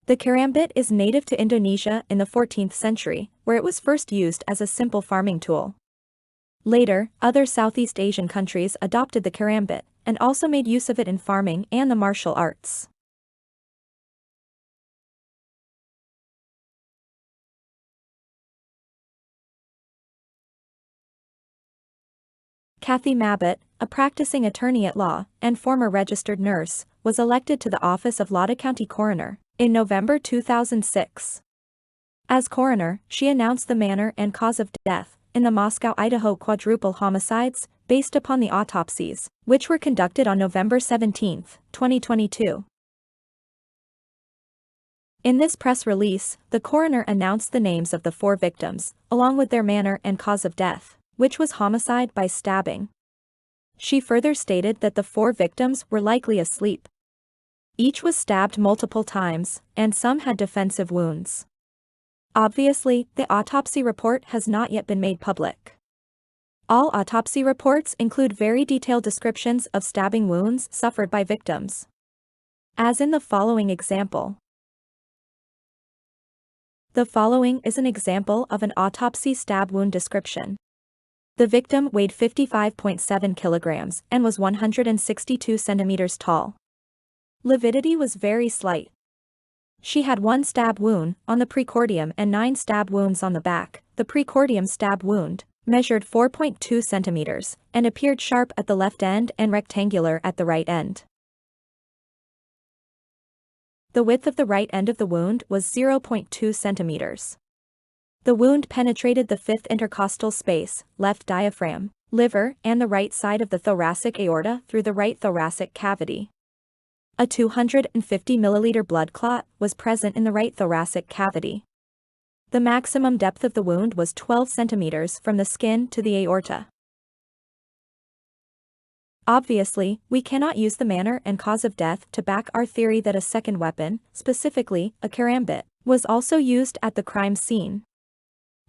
The karambit is native to Indonesia in the 14th century, where it was first used as a simple farming tool. Later, other Southeast Asian countries adopted the karambit, and also made use of it in farming and the martial arts. Kathy Mabbutt, a practicing attorney at law and former registered nurse, was elected to the office of Loudoun County Coroner in November 2006. As coroner, she announced the manner and cause of death in the Moscow, Idaho quadruple homicides, based upon the autopsies, which were conducted on November 17, 2022. In this press release, the coroner announced the names of the 4 victims, along with their manner and cause of death, which was homicide by stabbing. She further stated that the 4 victims were likely asleep. Each was stabbed multiple times, and some had defensive wounds. Obviously, the autopsy report has not yet been made public. All autopsy reports include very detailed descriptions of stabbing wounds suffered by victims. As in the following example. The following is an example of an autopsy stab wound description. The victim weighed 55.7 kilograms and was 162 centimeters tall. Lividity was very slight. She had 1 stab wound on the precordium and 9 stab wounds on the back. The precordium stab wound measured 4.2 centimeters and appeared sharp at the left end and rectangular at the right end. The width of the right end of the wound was 0.2 centimeters. The wound penetrated the 5th intercostal space, left diaphragm, liver, and the right side of the thoracic aorta through the right thoracic cavity. A 250 milliliter blood clot was present in the right thoracic cavity. The maximum depth of the wound was 12 centimeters from the skin to the aorta. Obviously, we cannot use the manner and cause of death to back our theory that a second weapon, specifically a karambit, was also used at the crime scene.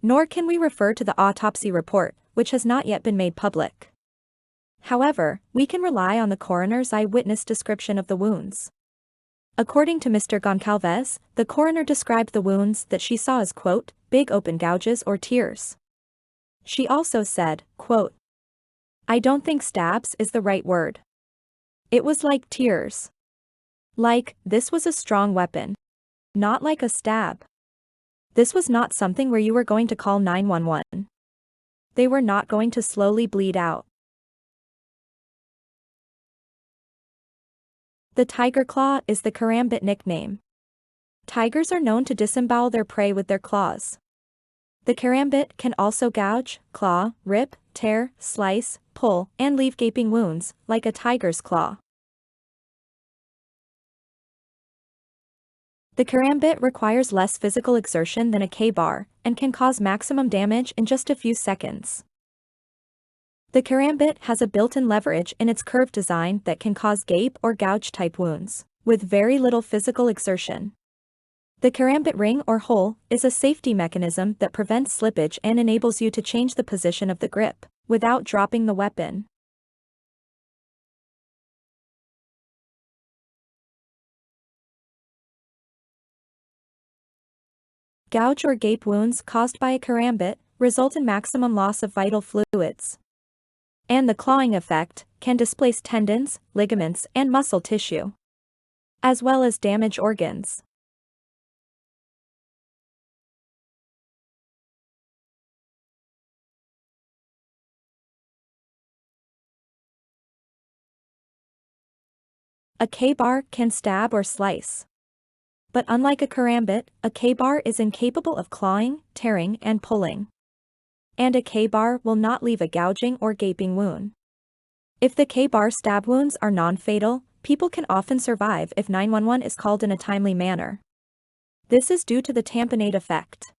Nor can we refer to the autopsy report, which has not yet been made public. However, we can rely on the coroner's eyewitness description of the wounds. According to Mr. Goncalves, the coroner described the wounds that she saw as, quote, big open gouges or tears. She also said, quote, I don't think stabs is the right word. It was like tears. Like, this was a strong weapon. Not like a stab. This was not something where you were going to call 911. They were not going to slowly bleed out. The tiger claw is the karambit nickname. Tigers are known to disembowel their prey with their claws. The karambit can also gouge, claw, rip, tear, slice, pull, and leave gaping wounds, like a tiger's claw. The karambit requires less physical exertion than a K-bar, and can cause maximum damage in just a few seconds. The karambit has a built-in leverage in its curved design that can cause gape or gouge-type wounds, with very little physical exertion. The karambit ring or hole is a safety mechanism that prevents slippage and enables you to change the position of the grip, without dropping the weapon. Gouge or gape wounds caused by a karambit result in maximum loss of vital fluids. And the clawing effect can displace tendons, ligaments, and muscle tissue, as well as damage organs. A K-bar can stab or slice. But unlike a karambit, a K-bar is incapable of clawing, tearing, and pulling. And a K-bar will not leave a gouging or gaping wound. If the K-bar stab wounds are non-fatal, people can often survive if 911 is called in a timely manner. This is due to the tamponade effect.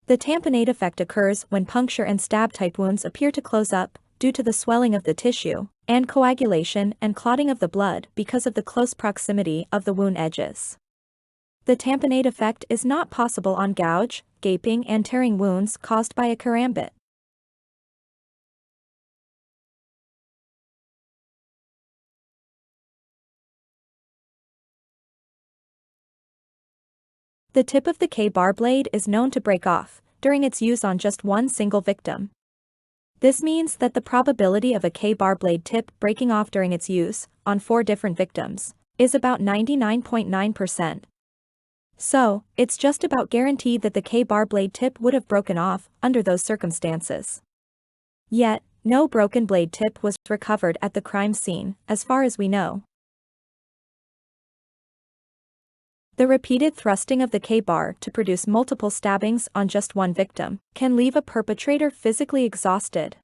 The tamponade effect occurs when puncture and stab-type wounds appear to close up, due to the swelling of the tissue, and coagulation and clotting of the blood because of the close proximity of the wound edges. The tamponade effect is not possible on gouge, gaping, and tearing wounds caused by a karambit. The tip of the K-bar blade is known to break off during its use on just one single victim. This means that the probability of a K-bar blade tip breaking off during its use on 4 different victims is about 99.9%. So, it's just about guaranteed that the K-bar blade tip would have broken off under those circumstances. Yet, no broken blade tip was recovered at the crime scene, as far as we know. The repeated thrusting of the K-bar to produce multiple stabbings on just one victim can leave a perpetrator physically exhausted.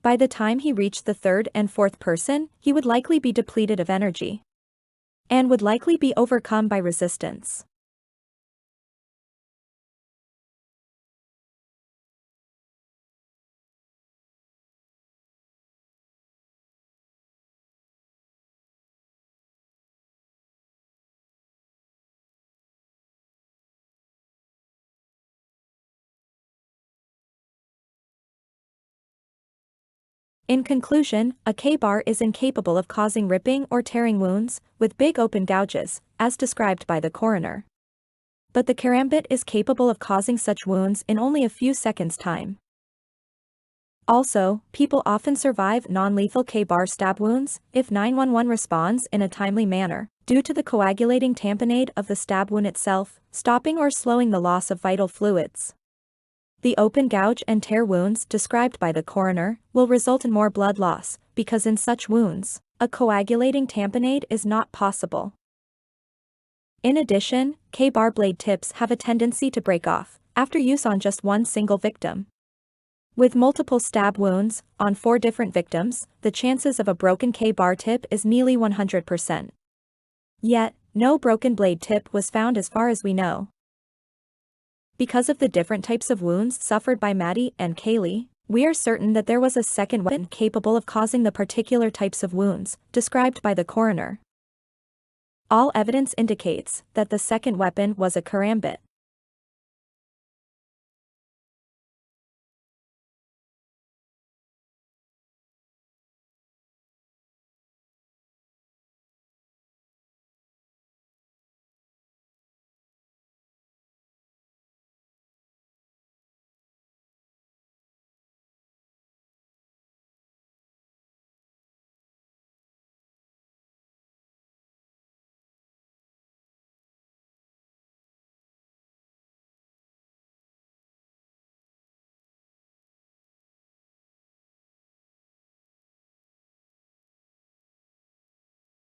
By the time he reached the third and fourth person, he would likely be depleted of energy and would likely be overcome by resistance. In conclusion, a K-bar is incapable of causing ripping or tearing wounds with big open gouges, as described by the coroner. But the Karambit is capable of causing such wounds in only a few seconds' time. Also, people often survive non-lethal K-bar stab wounds if 911 responds in a timely manner, due to the coagulating tamponade of the stab wound itself, stopping or slowing the loss of vital fluids. The open gouge and tear wounds described by the coroner will result in more blood loss, because in such wounds, a coagulating tamponade is not possible. In addition, K-bar blade tips have a tendency to break off after use on just one single victim. With multiple stab wounds on 4 different victims, the chances of a broken K-bar tip is nearly 100%. Yet, no broken blade tip was found as far as we know. Because of the different types of wounds suffered by Maddie and Kaylee, we are certain that there was a second weapon capable of causing the particular types of wounds described by the coroner. All evidence indicates that the second weapon was a Karambit.